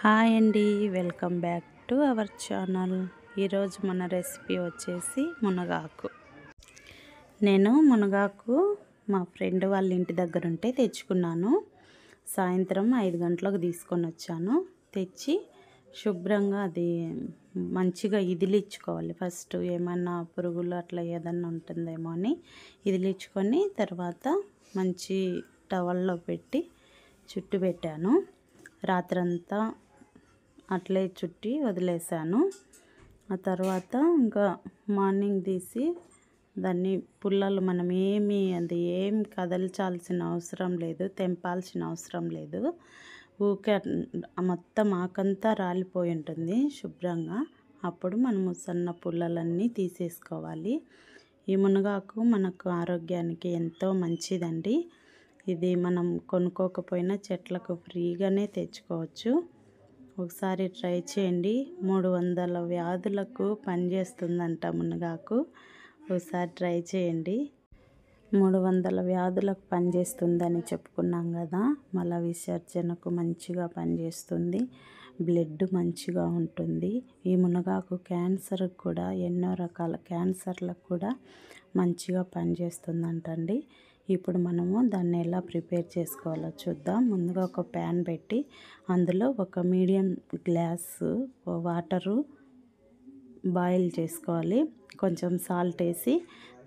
Hi అండి, welcome back to our channel. ఈరోజు మన రెసిపీ వచ్చేసి మునగాకు. నేను మునగాకు మా ఫ్రెండ్ వాళ్ళ ఇంటి దగ్గర ఉంటే తెచ్చుకున్నాను. సాయంత్రం 5 గంటలకు తీసుకొని వచ్చాను. తెచ్చి శుభ్రంగా అది మంచిగా ఇదిలించుకోవాలి. ఫస్ట్ ఏమన్నా పురుగులు అట్లా ఏదన్నా ఉంటుందేమో అని ఇదిలించుకొని తర్వాత మంచి టవల్లో పెట్టి చుట్టు పెట్టాను. రాత్రంతా అట్లే చుట్టి వదిలేసాను. ఆ తర్వాత ఇంకా మార్నింగ్ తీసి దాన్ని పుల్లలు మనం ఏం కదల్చాల్సిన అవసరం లేదు, తెంపాల్సిన అవసరం లేదు. ఊకే మొత్తం ఆకంతా రాలిపోయి ఉంటుంది శుభ్రంగా. అప్పుడు మనము సన్న పుల్లలన్నీ తీసేసుకోవాలి. ఈ మునగాకు మనకు ఆరోగ్యానికి ఎంతో మంచిదండి. ఇది మనం కొనుక్కోకపోయినా చెట్లకు ఫ్రీగానే తెచ్చుకోవచ్చు. ఒకసారి ట్రై చేయండి. 300 వ్యాధులకు పనిచేస్తుందంట మునగాకు. ఒకసారి ట్రై చేయండి. 300 వ్యాధులకు పనిచేస్తుందని చెప్పుకున్నాం కదా. మల విసర్జనకు మంచిగా పనిచేస్తుంది. బ్లడ్ మంచిగా ఉంటుంది. ఈ మునగాకు క్యాన్సర్కి కూడా, ఎన్నో రకాల క్యాన్సర్లకు కూడా మంచిగా పనిచేస్తుందంటండి. ఇప్పుడు మనము దాన్ని ఎలా ప్రిపేర్ చేసుకోవాలో చూద్దాం. ముందుగా ఒక ప్యాన్ పెట్టి అందులో ఒక మీడియం గ్లాసు వాటరు బాయిల్ చేసుకోవాలి. కొంచెం సాల్ట్ వేసి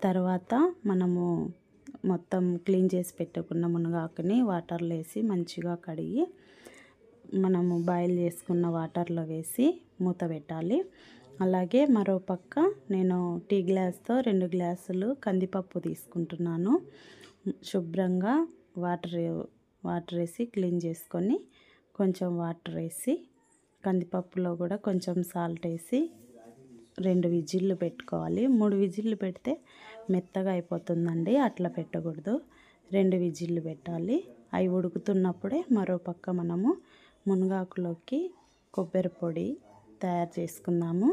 తర్వాత మనము మొత్తం క్లీన్ చేసి పెట్టుకున్న మునగాకుని వాటర్లో వేసి మంచిగా కడిగి మనము బాయిల్ చేసుకున్న వాటర్లో వేసి మూత పెట్టాలి. అలాగే మరో పక్క నేను టీ గ్లాస్తో 2 గ్లాసులు కందిపప్పు తీసుకుంటున్నాను. శుభ్రంగా వాటర్ వేసి క్లీన్ చేసుకొని కొంచెం వాటర్ వేసి కందిపప్పులో కూడా కొంచెం సాల్ట్ వేసి 2 విజిల్లు పెట్టుకోవాలి. 3 విజిల్లు పెడితే మెత్తగా అయిపోతుందండి. అట్లా పెట్టకూడదు. 2 విజిల్లు పెట్టాలి. అవి ఉడుకుతున్నప్పుడే మరో పక్క మనము మునగాకులోకి కొబ్బరి పొడి తయారు చేసుకుందాము.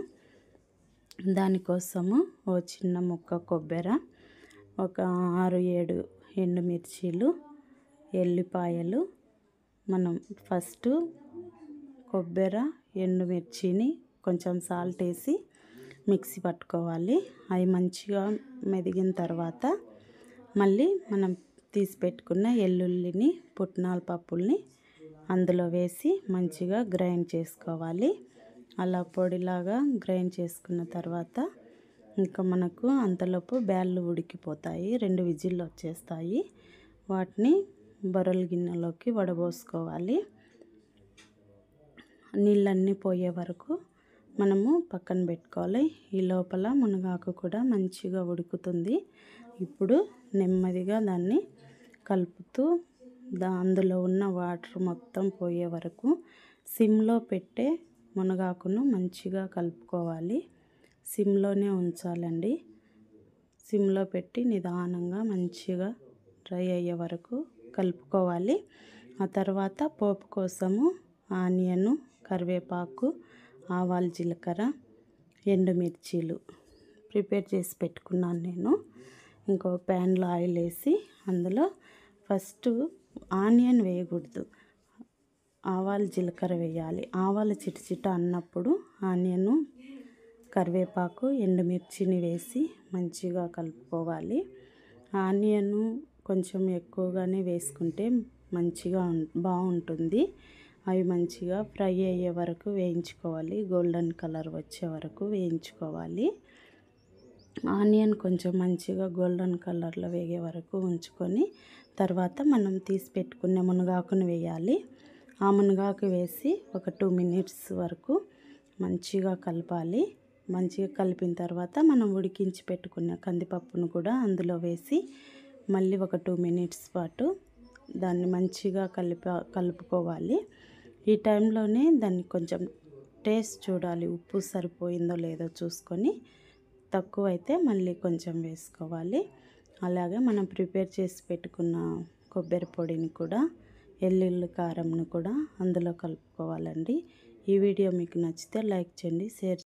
దానికోసము ఓ చిన్న ముక్క కొబ్బరి, ఒక 6-7 ఎండుమిర్చీలు, ఎల్లిపాయలు. మనం ఫస్ట్ కొబ్బరి, ఎండుమిర్చిని కొంచెం సాల్ట్ వేసి మిక్సీ పట్టుకోవాలి. అవి మంచిగా మెదిగిన తర్వాత మళ్ళీ మనం తీసి పెట్టుకున్న ఎల్లుల్లిని, పుట్నాల పప్పుల్ని అందులో వేసి మంచిగా గ్రైండ్ చేసుకోవాలి. అలా పొడిలాగా గ్రైండ్ చేసుకున్న తర్వాత ఇంకా మనకు అంతలోపు బ్యాళ్ళు ఉడికిపోతాయి. 2 విజిల్లు వచ్చేస్తాయి. వాటిని బొరల గిన్నెలోకి వడబోసుకోవాలి. నీళ్ళన్నీ పోయే వరకు మనము పక్కన పెట్టుకోవాలి. ఈ లోపల మునగాకు కూడా మంచిగా ఉడుకుతుంది. ఇప్పుడు నెమ్మదిగా దాన్ని కలుపుతూ అందులో ఉన్న వాటర్ మొత్తం పోయే వరకు సిమ్లో పెట్టే మునగాకును మంచిగా కలుపుకోవాలి. సిమ్లోనే ఉంచాలండి. సిమ్లో పెట్టి నిదానంగా మంచిగా డ్రై అయ్యే వరకు కలుపుకోవాలి. ఆ తర్వాత పోపు కోసము ఆనియను, కరివేపాకు, ఆవాలు, జీలకర్ర, ఎండుమిర్చీలు ప్రిపేర్ చేసి పెట్టుకున్నాను నేను. ఇంకో ప్యాన్లో ఆయిల్ వేసి అందులో ఫస్ట్ ఆనియన్ వేయకూడదు, ఆవాలు, జీలకర్ర వేయాలి. ఆవాలు చిటచిట అన్నప్పుడు ఆనియను, కరివేపాకు, ఎండుమిర్చిని వేసి మంచిగా కలుపుకోవాలి. ఆనియను కొంచెం ఎక్కువగానే వేసుకుంటే మంచిగా బాగుంటుంది. అవి మంచిగా ఫ్రై అయ్యే వరకు వేయించుకోవాలి. గోల్డెన్ కలర్ వచ్చే వరకు వేయించుకోవాలి. ఆనియన్ కొంచెం మంచిగా గోల్డెన్ కలర్లో వేగే వరకు ఉంచుకొని తర్వాత మనం తీసి పెట్టుకున్న మునగాకును వేయాలి. ఆ మునగాకు వేసి ఒక 2 మినిట్స్ వరకు మంచిగా కలపాలి. మంచిగా కలిపిన తర్వాత మనం ఉడికించి పెట్టుకున్న కందిపప్పును కూడా అందులో వేసి మళ్ళీ ఒక 2 మినిట్స్ పాటు దాన్ని మంచిగా కలుపుకోవాలి. ఈ టైంలోనే దాన్ని కొంచెం టేస్ట్ చూడాలి. ఉప్పు సరిపోయిందో లేదో చూసుకొని తక్కువైతే మళ్ళీ కొంచెం వేసుకోవాలి. అలాగే మనం ప్రిపేర్ చేసి పెట్టుకున్న కొబ్బరి పొడిని కూడా, ఎల్లుల్లి కారంను కూడా అందులో కలుపుకోవాలండి. ఈ వీడియో మీకు నచ్చితే లైక్ చేయండి, షేర్